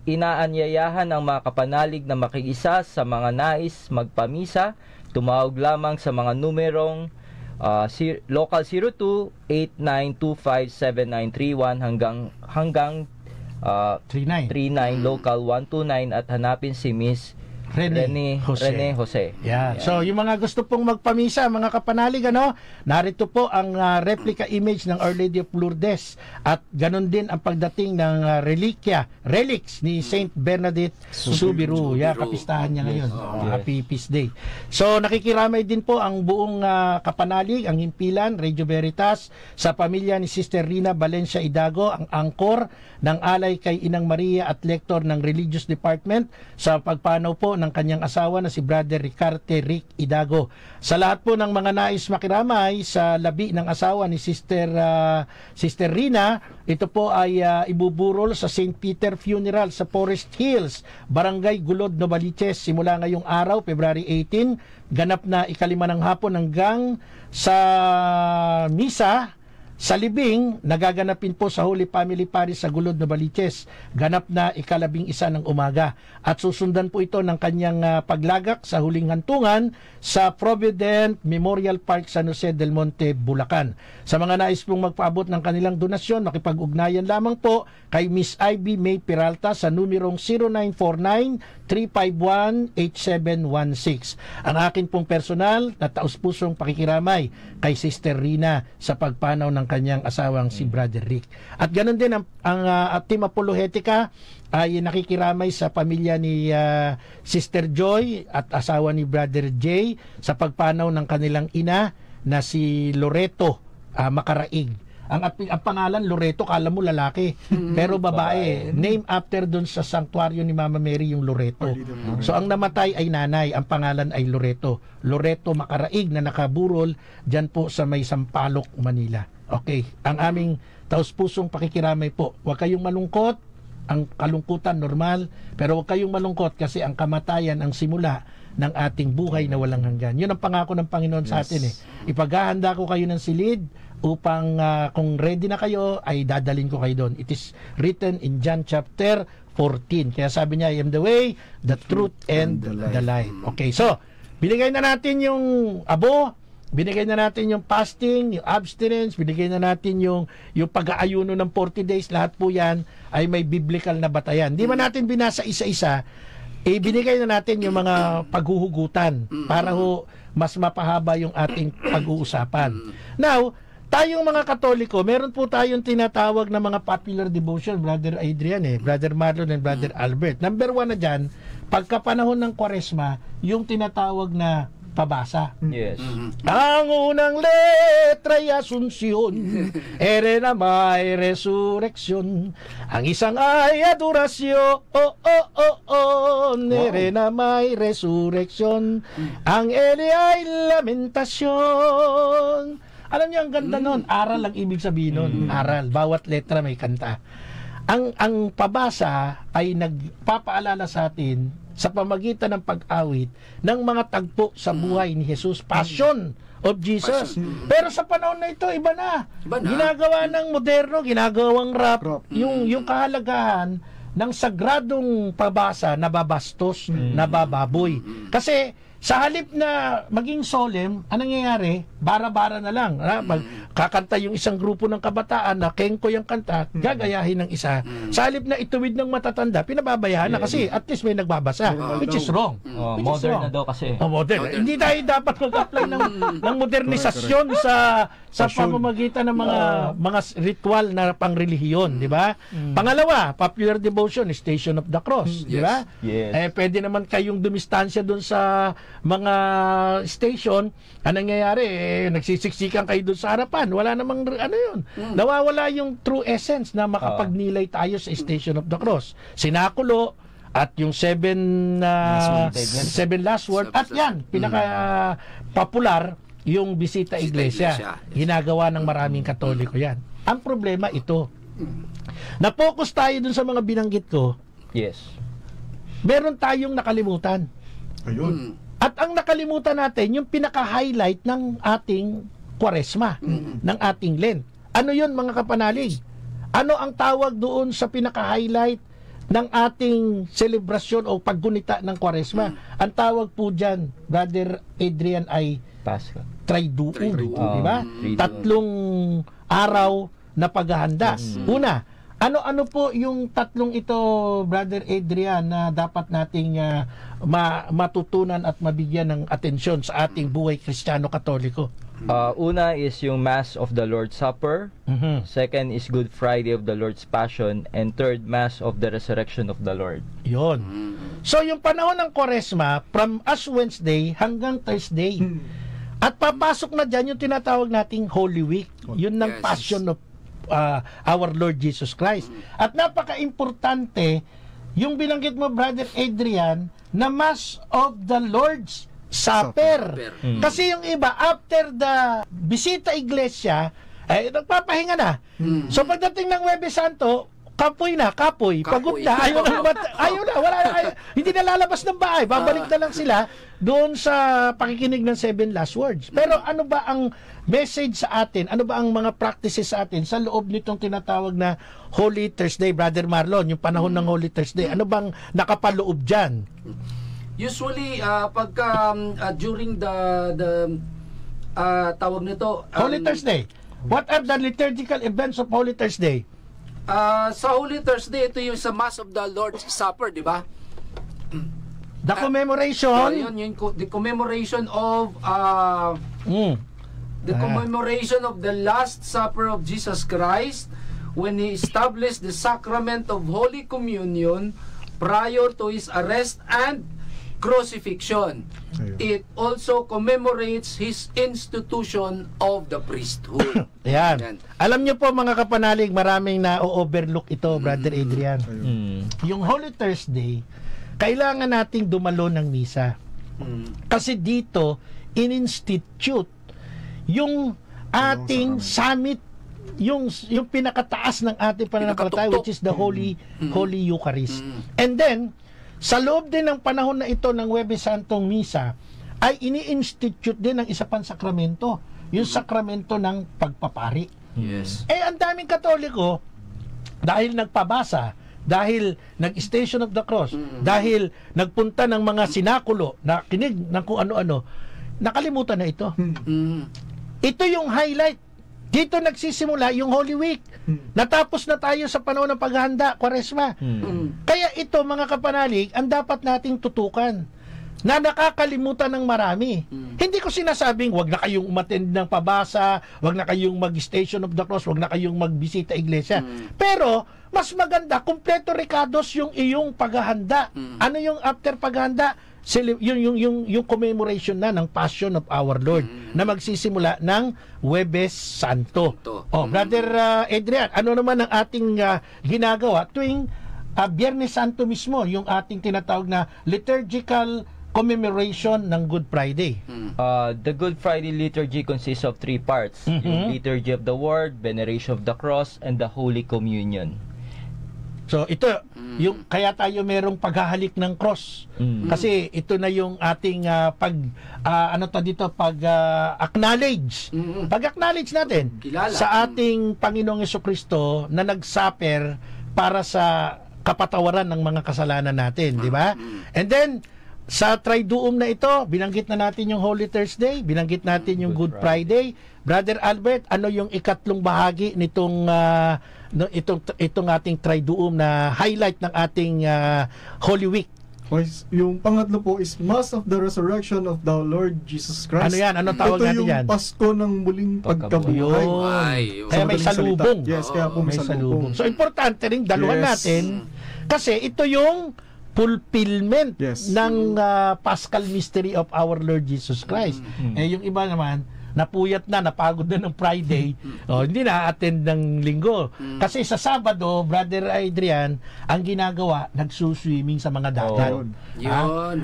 inaanyayahan ang mga kapanalig na makiisa sa mga nais magpamisa. Tumawag lamang sa mga numerong local 02-8925-7931 hanggang 39 local 129, at hanapin si Miss Rene Jose. Yeah. So, yung mga gusto pong magpamisa, mga kapanalig, narito po ang replica image ng Our Lady of Lourdes, at ganun din ang pagdating ng relics ni Saint Bernadette Soubirous. Kapistahan niya ngayon. Happy Peace Day. So, nakikiramay din po ang buong kapanalig, ang himpilan, Radio Veritas, sa pamilya ni Sister Rina Valencia Idago, ang angkor ng alay kay Inang Maria at lektor ng Religious Department, sa pagpanaw po ng kanyang asawa na si Brother Ricarte Rick Idago. Sa lahat po ng mga nais makiramay sa labi ng asawa ni Sister Rina, ito po ay ibuburol sa St. Peter Funeral sa Forest Hills, Barangay Gulod, Novaliches, simula ngayong araw, February 18, ganap na ika-5 ng hapon hanggang sa misa sa libing, nagaganapin po sa Holy Family Parish sa Gulod, Novaliches, ganap na ika-11 ng umaga. At susundan po ito ng kanyang paglagak sa huling hantungan sa Provident Memorial Park, San Jose del Monte, Bulacan. Sa mga nais pong magpaabot ng kanilang donasyon, makipag-ugnayan lamang po kay Miss Ivy May Peralta sa numerong 0949-351-8716. Ang akin pong personal na taus-pusong pakikiramay kay Sister Rina sa pagpanaw ng kanyang asawang si Brother Rick. At ganoon din ang Team Apologetica ay nakikiramay sa pamilya ni Sister Joy at asawa ni Brother Jay sa pagpanaw ng kanilang ina na si Loreto Makaraig. Ang pangalan Loreto, kala mo lalaki, pero babae. Name after dun sa sanctuaryo ni Mama Mary yung Loreto. So ang namatay ay nanay, ang pangalan ay Loreto. Loreto Makaraig na nakaburol dyan po sa may Sampaloc, Manila. Okay, ang aming taus-pusong pakikiramay po. Huwag kayong malungkot, ang kalungkutan normal, pero huwag kayong malungkot kasi ang kamatayan ang simula ng ating buhay na walang hanggan. Yun ang pangako ng Panginoon sa atin . Ipaghahanda ko kayo ng silid upang kung ready na kayo ay dadalhin ko kayo doon. It is written in John chapter 14. Kaya sabi niya, I am the way, the truth, and the life. Okay, so Binigay na natin yung abo, binigay na natin yung fasting, yung abstinence, binigay na natin yung pag-aayuno ng 40 days. Lahat po yan ay may biblical na batayan. Hindi man natin binasa isa-isa, binigay na natin yung mga paghuhugutan para ho mas mapahaba yung ating pag-uusapan. Now, tayong mga Katoliko, meron po tayong tinatawag na mga popular devotion, Brother Adrian, Brother Marlon and Brother Albert. Number 1 na dyan, pagkapanahon ng Kwaresma, yung tinatawag na pabasa. Yes. Ang unang letra ay Asunsyon, ere na may resurreksyon. Ang isang ay adorasyon, ere na may resurreksyon. Ang eli ay lamentasyon. Alam niyo, ang ganda nun. Aral ang ibig sabihin nun. Aral. Bawat letra may kanta. Ang pabasa ay nagpapaalala sa atin sa pamagitan ng pag-awit ng mga tagpo sa buhay ni Jesus. Passion of Jesus. Pero sa panahon na ito, iba na. Ginagawa ng moderno, ginagawang rap. Yung kahalagahan ng sagradong pabasa nababastos, nabababoy. Kasi sa halip na maging solemn, anong nangyayari? Bara-bara na lang. Kakanta yung isang grupo ng kabataan na kengko yung kanta, gagayahin ng isa. Sa halip na ituwid ng matatanda, pinababayaan na kasi at least may nagbabasa, which is wrong. Modern na daw kasi. Modern. Hindi tayo dapat mag-apply ng modernisasyon sa pamamagitan ng mga ritual na pangrelihiyon, di ba? Pangalawa, popular devotion, Station of the Cross, di ba? Yes. Pwede naman kayong dumistansya doon sa mga station, anong nangyayari? Nagsisiksikan kayo doon sa harapan. Wala namang yun. Nawawala yung true essence na makapagnilay tayo sa Station of the Cross. Sinakulo at yung seven last word at yan, pinaka-popular yung Bisita Iglesia. Ginagawa ng maraming Katoliko yan. Ang problema ito. Na-focus tayo dun sa mga binanggit ko. Yes. Meron tayong nakalimutan. Ayun. At ang nakalimutan natin, yung pinaka-highlight ng ating Kwaresma, ng ating Lent. Ano yun, mga kapanalig? Ano ang tawag doon sa pinaka-highlight ng ating selebrasyon o paggunita ng Kwaresma? Ang tawag po dyan, Brother Adrian, ay Pasko. Triduum, di ba? Tatlong araw na paghahanda. Una, ano po yung tatlong ito, Brother Adrian, na dapat nating matutunan at mabigyan ng atensyon sa ating buhay Kristiyano-Katoliko? Una is yung Mass of the Lord's Supper. Second is Good Friday of the Lord's Passion. And third, Mass of the Resurrection of the Lord. Yon. So, yung panahon ng Kwaresma, from Ash Wednesday hanggang Thursday. At papasok na dyan yung tinatawag nating Holy Week. Yun ng Passion of our Lord Jesus Christ. At napaka-importante yung binanggit mo, Brother Adrian, na Mass of the Lord's Supper. Kasi yung iba, after the Bisita Iglesia, nagpapahinga na. So pagdating ng Huwebes Santo, kapoy, pagod na, ayaw na, hindi na lalabas ng bahay, babalik na lang sila doon sa pakikinig ng 7 last words. Pero ano ba ang message sa atin, ano ba ang mga practices sa atin sa loob nitong tinatawag na Holy Thursday, Brother Marlon, yung panahon ng Holy Thursday, ano bang nakapaloob dyan? Usually, pagka during the tawag nito, Holy Thursday, what are the liturgical events of Holy Thursday? Sa Holy Thursday, ito yung sa Mass of the Lord's Supper, di ba? The commemoration. The commemoration of the commemoration of the Last Supper of Jesus Christ when He established the sacrament of Holy Communion prior to His arrest and crucifixion. It also commemorates His institution of the priesthood. Yan. Alam niyo po, mga kapanalig, maraming na-overlook ito, Brother Adrian. Yung Holy Thursday, kailangan nating dumalo ng misa. Kasi dito, in-institute yung ating summit, yung pinakataas ng ating pananampalataya, which is the Holy Eucharist. And then, sa loob din ng panahon na ito ng Huwebes Santong Misa, ay ini-institute din ng isa pang sakramento, yung sakramento ng pagpapari. Yes. Ang daming Katoliko, dahil nagpabasa, dahil nag-Station of the Cross, dahil nagpunta ng mga sinakulo, nakinig ng kung ano-ano, nakalimutan na ito. Ito yung highlight. Dito nagsisimula yung Holy Week. Natapos na tayo sa panahon ng paghahanda, Kwaresma. Kaya ito, mga kapanalig, ang dapat nating tutukan na nakakalimutan ng marami. Hindi ko sinasabing wag na kayong umattend ng pabasa, wag na kayong mag-Station of the Cross, wag na kayong magbisita iglesia. Pero mas maganda, kumpleto rekados yung iyong paghahanda. Ano yung after paghahanda? Yung commemoration na ng Passion of our Lord na magsisimula ng Huwebes Santo. Brother Adrian, ano naman ang ating ginagawa tuwing Biyernes Santo mismo, yung ating tinatawag na liturgical commemoration ng Good Friday? The Good Friday liturgy consists of 3 parts. Yung liturgy of the Word, veneration of the cross, and the Holy Communion. So ito, yung kaya tayo merong paghahalik ng cross. Kasi ito na yung ating acknowledge. Pag-acknowledge natin Kilala. sa ating Panginoong Jesucristo na nag-suffer para sa kapatawaran ng mga kasalanan natin, di ba? And then sa Triduum na ito, binanggit na natin yung Holy Thursday, binanggit natin yung Good Friday. Brother Albert, ano yung ikatlong bahagi nitong itong ating Triduum na highlight ng ating Holy Week? Yung pangatlo po is Mass of the Resurrection of the Lord Jesus Christ. Ano yan? Anong tawag natin yan? Ito yung Pasko ng muling pagkabuhay. Yun. Kaya may salubong. Yes, kaya po may salubong. So importante rin daluhan natin kasi ito yung fulfillment ng Paschal Mystery of our Lord Jesus Christ. Yung iba naman, napuyat na, napagod na ng Friday, hindi na-attend ng linggo. Kasi sa Sabado, Brother Adrian, ang ginagawa, nagsuswimming sa mga dagat.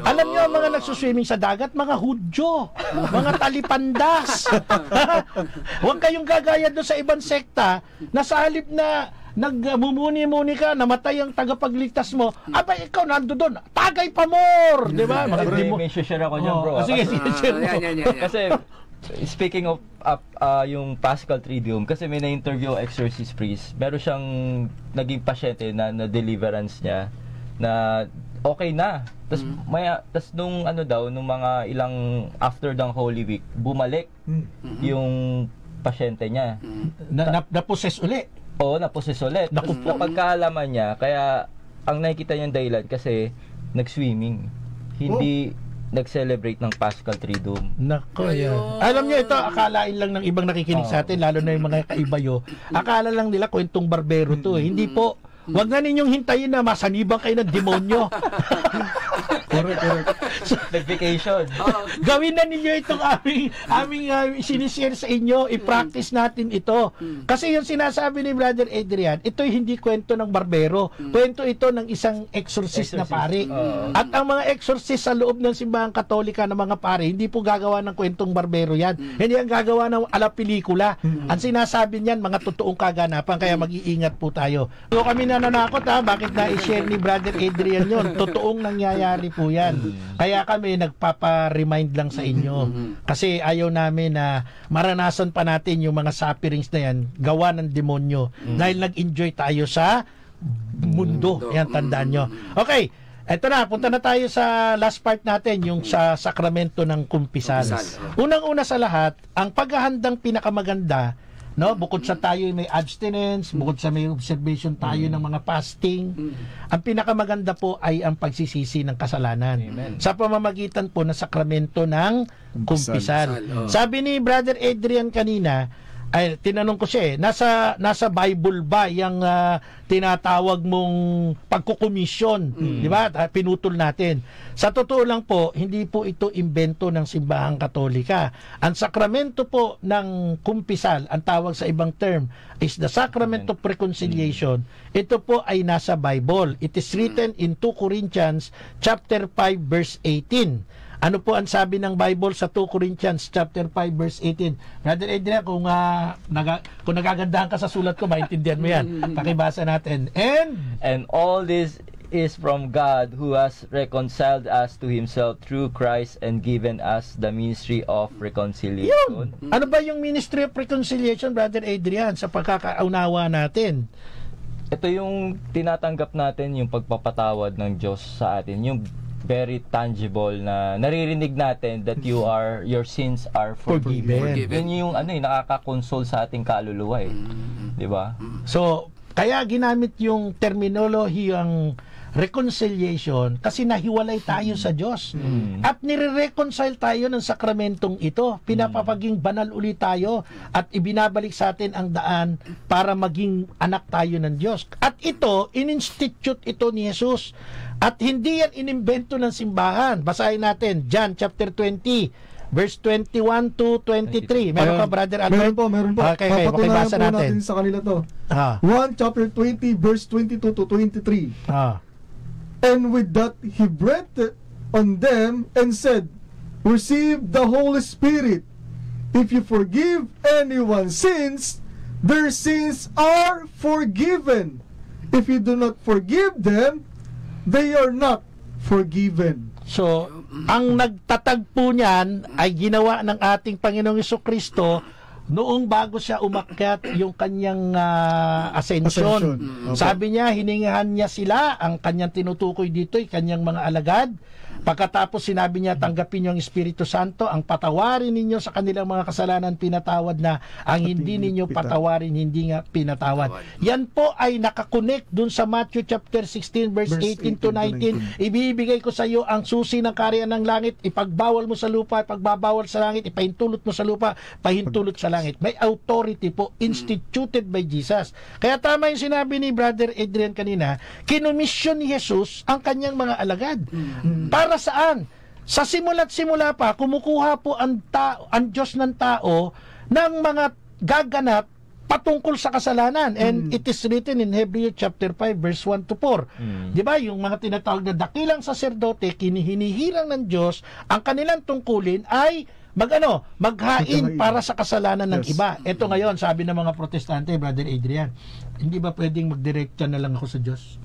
Alam niyo, ang mga nagsuswimming sa dagat, mga Hudyo, mga talipandas. Huwag kayong gagaya doon sa ibang sekta na sa halip na nagmumuni-muni ka, namatay ang tagapagligtas mo, abay ikaw nando doon, tagay pa more, di ba? May share ako dyan, bro. Sige, share mo. Kasi speaking of yung Paschal Triduum, kasi may na-interview exorcist priest, meron siyang naging pasyente na deliverance niya na okay na. Tapos nung nung mga ilang after ng Holy Week, bumalik yung pasyente niya. Na-possess uli. Oo, na-possess ulit. Napagkaalaman niya, kaya ang nakikita niyang dahilan kasi nag-swimming. Hindi nag-celebrate ng Paschal Triduum. Nako yan. Alam niyo ito, akalain lang ng ibang nakikinig sa atin, lalo na yung mga kaibayo. Akala lang nila kwentong barbero to. Hindi po. Huwag na ninyong hintayin na masanibang kayo ng demonyo. Correct. Vacation. Gawin na ninyo itong aming sinishare sa inyo. I-practice natin ito. Kasi yung sinasabi ni Brother Adrian, ito hindi kwento ng barbero. Kwento ito ng isang exorcist na pare. At ang mga exorcist sa loob ng simbahang Katolika ng mga pare, hindi po gagawa ng kwentong barbero yan. Hindi ang gagawa ng ala pelikula. Ang sinasabi niyan, mga totoong kaganapan. Kaya mag-iingat po tayo. So kami nananakot bakit na-share ni Brother Adrian yon? Totoong nangyayari po yan. Kaya kami nagpapa-remind lang sa inyo. Kasi ayaw namin na maranasan pa natin yung mga sufferings na yan, gawa ng demonyo. Dahil nag-enjoy tayo sa mundo. Yan, tandaan nyo. Okay, eto na, punta na tayo sa last part natin, yung sa sakramento ng kumpisal. Unang-una sa lahat, ang paghahandang pinakamaganda, no, bukod sa tayo may abstinence, bukod sa may observation tayo ng mga fasting, ang pinakamaganda po ay ang pagsisisi ng kasalanan. Sa pamamagitan po ng sakramento ng kumpisal. Sabi ni Brother Adrian kanina, ay tinanong ko siya nasa Bible ba yung tinatawag mong pagkukomisyon, di ba? Pinutol natin. Sa totoo lang po, hindi po ito imbento ng simbahang Katolika. Ang sakramento po ng kumpisal, ang tawag sa ibang term is the sacrament of reconciliation. Ito po ay nasa Bible. It is written in 2 Corinthians chapter 5 verse 18. Ano po ang sabi ng Bible sa 2 Corinthians chapter 5 verse 18? Brother Adrian, kung nagagandahan ka sa sulat ko, maintindihan mo yan. Pakibasa natin. And all this is from God, who has reconciled us to Himself through Christ and given us the ministry of reconciliation. Ano ba yung ministry of reconciliation, Brother Adrian, sa pagkakaunawa natin? ito yung tinatanggap natin, yung pagpapatawad ng Diyos sa atin, yung very tangible na naririnig natin that your sins are forgiven. Yun yung nakaka-console sa ating kaluluwa eh. Di ba? So, kaya ginamit yung terminology ang reconciliation kasi nahiwalay tayo sa Diyos. At nire-reconcile tayo ng sakramentong ito. Pinapapaging banal ulit tayo at ibinabalik sa atin ang daan para maging anak tayo ng Diyos. At ito, in-institute ito ni Jesus. At hindi yan inimbento ng simbahan. Basahin natin, John chapter 20, verse 21 to 23. Meron ka, Brother Albert? Meron po. Okay, Papatunayan makibasa po natin. natin sa kanila to. 1 chapter 20, verse 22 to 23. And with that he breathed on them and said, receive the Holy Spirit. If you forgive anyone's sins, their sins are forgiven. If you do not forgive them, they are not forgiven. So, ang nagtatagpo niyan ay ginawa ng ating Panginoong Jesucristo noong bago siya umakyat yung kanyang ascension. Sabi niya, hiningahan niya sila, ang kanyang tinutukoy dito ay kanyang mga alagad. Pagkatapos sinabi niya, tanggapin niyo ang Espiritu Santo, ang patawarin ninyo sa kanilang mga kasalanan pinatawad na, ang hindi ninyo patawarin hindi nga pinatawad. Yan po ay nakakonect dun sa Matthew chapter 16 verse 18 to 19. Ibibigay ko sa iyo ang susi ng kaharian ng langit, ipagbawal mo sa lupa, ipagbabawal sa langit, ipahintulot mo sa lupa, pahintulot sa langit. May authority po instituted by Jesus. Kaya tama yung sinabi ni Brother Adrian kanina, kinomisyon ni Jesus ang kanyang mga alagad. Para saan? Sa simula't simula pa, kumukuha po ang Diyos ng tao ng mga gaganap patungkol sa kasalanan. And it is written in Hebrews chapter 5 verse 1 to 4. Di ba? Yung mga tinatawag na dakilang saserdote, hinihirang ng Diyos, ang kanilang tungkulin ay maghain para sa kasalanan ng iba. Ito ngayon, sabi ng mga protestante, Brother Adrian, hindi ba pwedeng magdirekta na lang ako sa Diyos?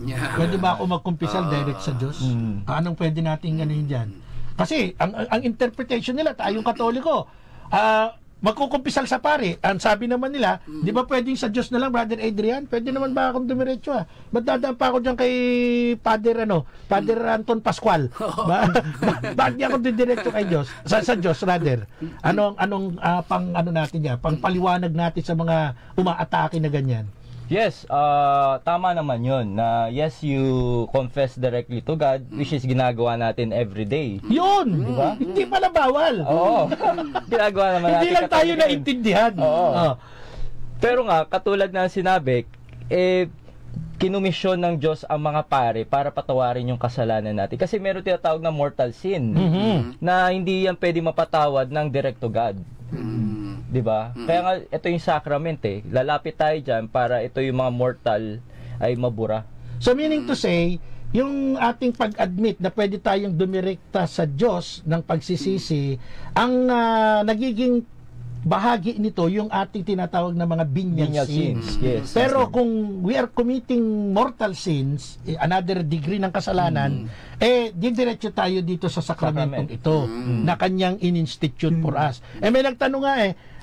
Pwede ba ako magkumpisal direct sa Diyos? Anong pwede nating ganin dyan? Kasi ang interpretation nila, tayong Katoliko, magkukumpisal sa pare. Ang sabi naman nila, di ba pwedeng sa Diyos na lang, Brother Adrian? Pwede naman ba akong dumiretso Ba't dadaan pa ako dyan kay Father Anton Pascual? Bakit di ako didiretso kay Diyos? Sa Diyos, rather. Anong natin yan? Pang paliwanag natin sa mga umaatake na ganyan? Yes, tama naman yun. Na yes, you confess directly to God, which is ginagawa natin every day. Yun! Diba? Hindi pala bawal. Oo. Ginagawa naman natin. Hindi lang tayo naintindihan. Oo. Pero nga, katulad na sinabi, kinumisyon ng Diyos ang mga pare para patawarin yung kasalanan natin. Kasi meron tinatawag na mortal sin na hindi yan pwede mapatawad ng direct to God. Diba? Kaya nga, ito yung sacrament Lalapit tayo dyan para ito yung mga mortal ay mabura. So meaning to say, yung ating pag-admit na pwede tayong dumirekta sa Diyos ng pagsisisi, ang nagiging bahagi nito yung ating tinatawag na mga venial sins. Yes. Pero kung we are committing mortal sins, another degree ng kasalanan, didiretso tayo dito sa sakramentong ito na kanyang in-institute for us. May nagtanong nga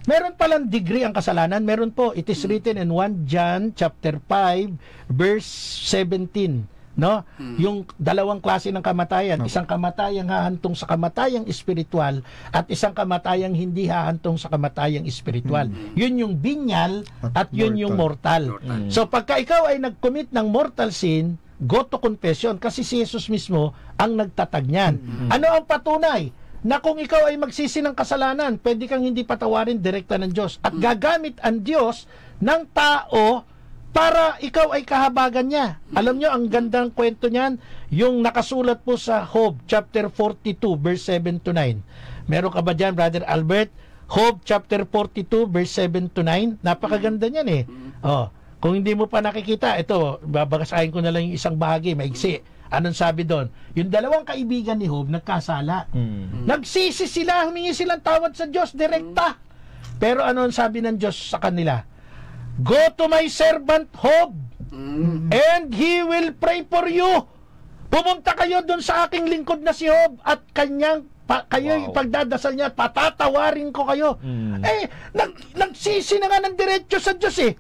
meron palang degree ang kasalanan? Meron po. It is written in 1 John chapter 5 verse 17. No? Yung dalawang klase ng kamatayan, isang kamatayang hahantong sa kamatayang espiritual at isang kamatayang hindi hahantong sa kamatayang espiritual. Yun yung venial at yun yung mortal. So pagka ikaw ay nag-commit ng mortal sin, go to confession kasi si Jesus mismo ang nagtatag niyan. Ano ang patunay? Na kung ikaw ay magsisi ng kasalanan, pwede kang hindi patawarin direkta ng Diyos at gagamit ang Diyos ng tao para ikaw ay kahabagan niya. Alam nyo, ang gandang kwento niyan, yung nakasulat po sa Job chapter 42 verse 7 to 9. Meron ka ba dyan, Brother Albert? Job chapter 42 verse 7 to 9. Napakaganda niyan kung hindi mo pa nakikita, ito, babagasahin ko na lang yung isang bahagi, maigsi. Anong sabi doon? Yung dalawang kaibigan ni Job nagkasala. Nagsisi sila, humingi silang tawad sa Diyos direkta. Pero ano ang sabi ng Diyos sa kanila? Go to my servant Job and he will pray for you. Pumunta kayo doon sa aking lingkod na si Job at kanyang kayo pagdadasal niya, patatawarin ko kayo. Nagsisi na nga ng diretso sa Diyos eh.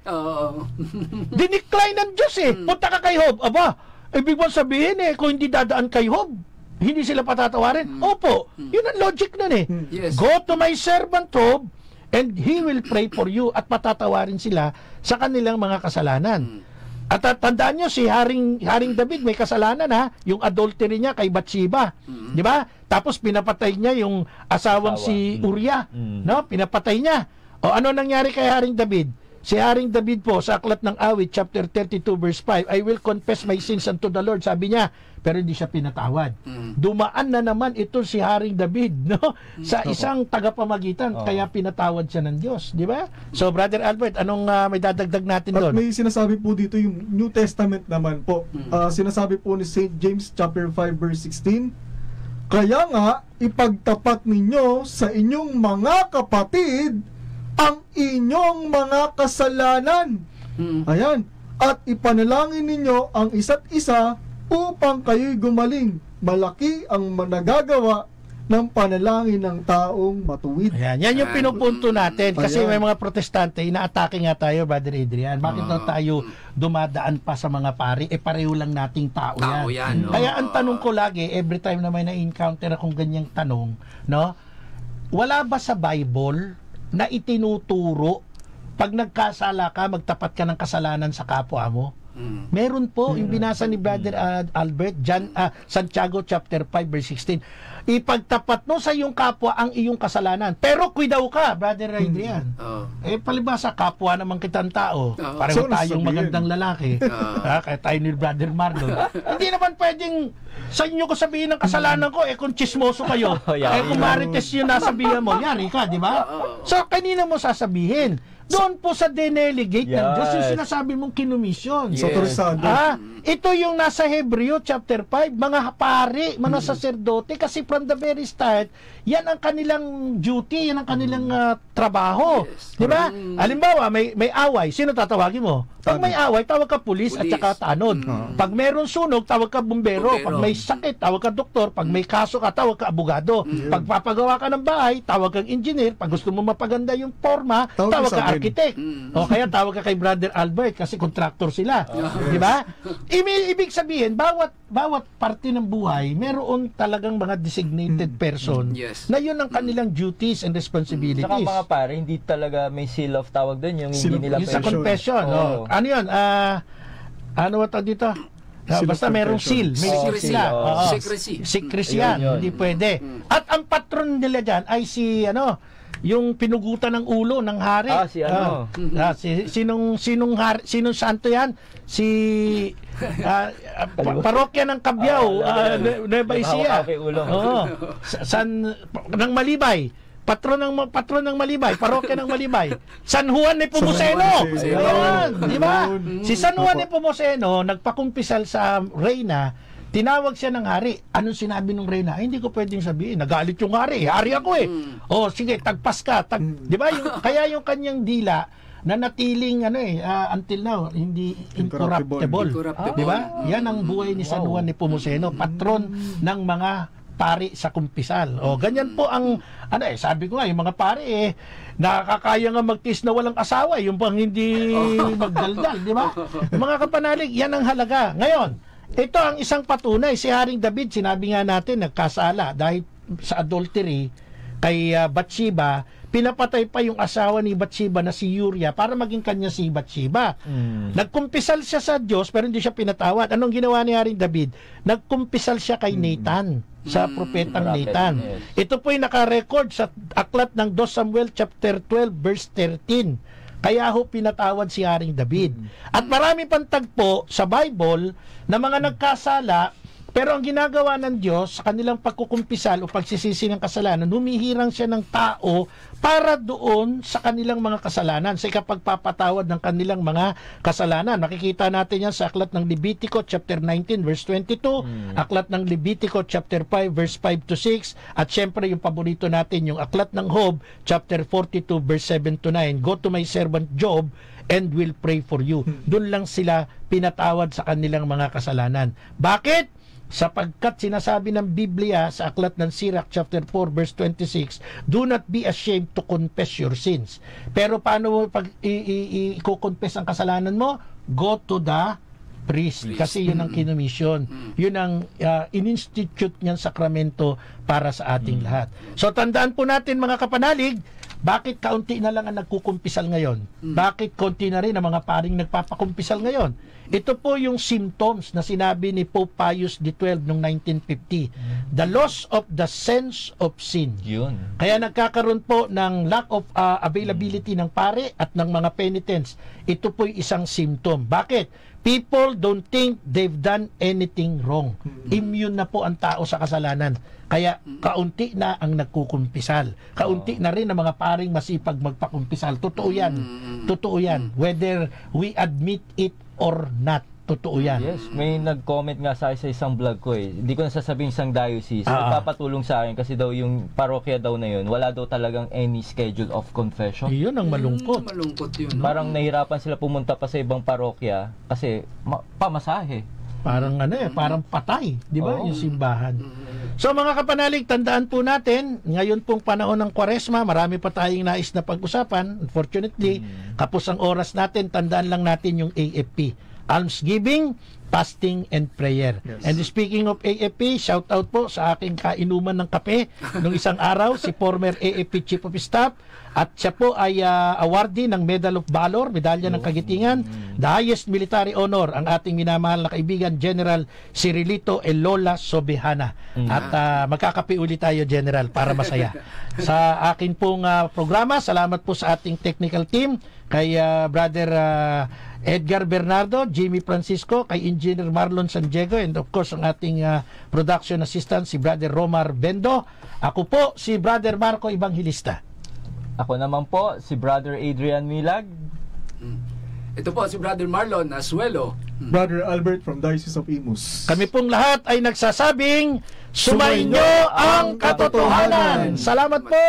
Dinecline ng Diyos eh. Punta ka kay Job. Aba, ibig mo sabihin kung hindi dadaan kay Job, hindi sila patatawarin. Opo, yun ang logic nun eh. Yes. Go to my servant Job, and he will pray for you, at patatawarin sila sa kanilang mga kasalanan. At tandaan nyo, si Haring David may kasalanan yung adultery niya kay Bathsheba. Di ba? Tapos pinapatay niya yung asawang si Uriah. No? Pinapatay niya. O ano nangyari kay Haring David? Si Haring David po sa Aklat ng Awit chapter 32 verse 5, I will confess my sins unto the Lord, sabi niya, pero hindi siya pinatawad. Dumaan na naman ito si Haring David, no? Sa isang tagapamagitan, kaya pinatawad siya ng Diyos, di ba? So Brother Albert, anong may dadagdag natin doon? At may sinasabi po dito yung New Testament naman po. Sinasabi po ni St. James chapter 5 verse 16, kaya nga ipagtapat ninyo sa inyong mga kapatid ang inyong mga kasalanan. Ayan. At ipanalangin ninyo ang isa't isa upang kayo'y gumaling. Malaki ang nagagawa ng panalangin ng taong matuwid. Ayan. Yan yung pinupunto natin. Kasi may mga protestante, inaatake nga tayo, Brother Adrian. Bakit daw tayo dumadaan pa sa mga pari? Pareho lang nating tao yan. Kaya ang tanong ko lagi, every time na may na-encounter akong ganyang tanong, no? Wala ba sa Bible na itinuturo pag nagkasala ka, magtapat ka ng kasalanan sa kapwa mo? Meron po, yung binasa ni Brother Albert, Santiago chapter 5 verse 16. Ipagtapat mo sa iyong kapwa ang iyong kasalanan. Pero kuidaw ka, Brother Adrian. Palibasa, kapwa naman kitang tao. Pareho tayong magandang lalaki. Kaya tayo ni Brother Marlon. Hindi naman pwedeng sa inyo ko sabihin ng kasalanan ko, kung chismoso kayo, kung marites yung nasabihan mo, yari ka, di ba? So, kanina mo sasabihin? Doon po sa delegate ng Diyos, yung sinasabi mong kinumisyon. Ito yung nasa Hebreo chapter 5, mga pari, mga saserdote, kasi from the very start, yan ang kanilang duty, yan ang kanilang trabaho. Di ba? Halimbawa, may away, sino tatawagin mo? Pag may away, tawag ka pulis at saka tanod. Pag meron sunog, tawag ka bumbero. Pag may sakit, tawag ka doktor. Pag may kaso ka, tawag ka abogado. Pag papagawa ka ng bahay, tawag kang engineer. Pag gusto mo mapaganda yung forma, tawag ka architect. O kaya tawag ka kay Brother Albert kasi contractor sila. Di ba? Ibig sabihin, bawat parte ng buhay, meron talagang mga designated person na yun ang kanilang duties and responsibilities. Saka mga pare, hindi talaga may seal of tawag doon, yung hindi nila sa confession. Ano yun? Ano tawag dito? Basta merong seal. May secrecy yan. Hindi pwede. At ang patron nila dyan ay si yung pinugutan ng ulo ng hari. Sinong santo yan? Si parokya ng Cabiao, Nueva Ecija. Ng Malibay. Patron ng Malibay, parokya ng Malibay. San Juan Nepomuceno. Di ba? Si San Juan Nepomuceno nagpakumpisal sa reyna, tinawag siya ng hari. Anong sinabi ng reyna? Ay, hindi ko pwedeng sabihin. Nagalit yung hari. Hari ako sige, tagpas ka. Di ba? Kaya yung kanyang dila na natiling until now hindi incorruptible. Di ba? Yan ang buhay ni San Juan Nepomuceno, patron ng mga pari sa kumpisal. Ganyan po ang sabi ko nga, yung mga pari nakakaya nga magtiis na walang asawa, yung pang hindi magdaldal, di ba? Yung mga kapanalig, yan ang halaga. Ngayon, ito ang isang patunay. Si Haring David, sinabi nga natin, nagkasala dahil sa adultery kay Bathsheba. Pinapatay pa yung asawa ni Bathsheba na si Uriah para maging kanya si Bathsheba. Nagkumpisal siya sa Diyos pero hindi siya pinatawad. Anong ginawa ni Haring David? Nagkumpisal siya kay Nathan, sa propetang Nathan. Ito po'y nakarecord sa aklat ng 2 Samuel chapter 12 verse 13. Kaya ho pinatawad si Haring David. At marami pang tagpo sa Bible na mga nagkasala, pero ang ginagawa ng Diyos sa kanilang pagkukumpisal o pagsisisi ng kasalanan, humihirang siya ng tao para doon sa kanilang mga kasalanan, sa ikapagpapatawad ng kanilang mga kasalanan. Makikita natin yan sa aklat ng Levitico chapter 19 verse 22, aklat ng Levitico chapter 5 verse 5 to 6, at syempre yung paborito natin, yung aklat ng Job chapter 42 verse 7 to 9. Go to my servant Job and will pray for you. Doon lang sila pinatawad sa kanilang mga kasalanan. Bakit? sapagkat sinasabi ng Biblia sa aklat ng Sirach chapter 4 verse 26, do not be ashamed to confess your sins. Pero paano mo pag i-confess ang kasalanan mo? Go to the priest. Kasi yun ang kinomisyon. Yun ang in-institute niyang sakramento para sa ating lahat. So tandaan po natin mga kapanalig, bakit kaunti na lang ang nagkukumpisal ngayon? Bakit konti na rin ang mga paring nagpapakumpisal ngayon? Ito po yung symptoms na sinabi ni Pope Pius XII noong 1950. The loss of the sense of sin. Yun. Kaya nagkakaroon po ng lack of availability ng pare at ng mga penitents. Ito po yung isang symptom. Bakit? People don't think they've done anything wrong. Immune na po ang tao sa kasalanan. Kaya kaunti na ang nagkukumpisal. Kaunti na rin ang mga paring masipag magpakumpisal. Totoo yan. Totoo yan. Whether we admit it or not. Totoo yan. Yes, may nag-comment nga sa isang vlog ko eh. Hindi ko na sasabihin isang diocese. Nagpapatulong sa akin kasi daw yung parokya daw na yun, wala daw talagang any schedule of confession. Yun ang malungkot. Malungkot yun. No? Parang nahirapan sila pumunta pa sa ibang parokya kasi pamasahe. Parang parang patay, di ba? Oo. Yung simbahan. So mga kapanalig, tandaan po natin, ngayon pong panahon ng Kwaresma, marami pa tayong nais na pag-usapan. Unfortunately, kapos ang oras natin, tandaan lang natin yung AFP. Almsgiving, fasting, and prayer. Yes. And speaking of AFP, shout out po sa aking kainuman ng kape nung isang araw, si former AFP Chief of Staff, at siya po ay awardee ng Medal of Valor, Medalya ng Kagitingan, the highest military honor, ang ating minamahal na kaibigan, General Cirilito Elola Sobihana. At magkakape ulit tayo, General, para masaya. Sa akin pong programa, salamat po sa ating technical team, kay Brother Edgar Bernardo, Jimmy Francisco, kay Engineer Marlon San Diego, and of course ang ating production assistant si Brother Romar Bendo. Ako po si Brother Marco Evangelista. Ako naman po, si Brother Adrian Milag. Ito po si Brother Marlon Asuelo. Brother Albert from Diocese of Imus. Kami pong lahat ay nagsasabing, sumainyo ang katotohanan. Salamat po!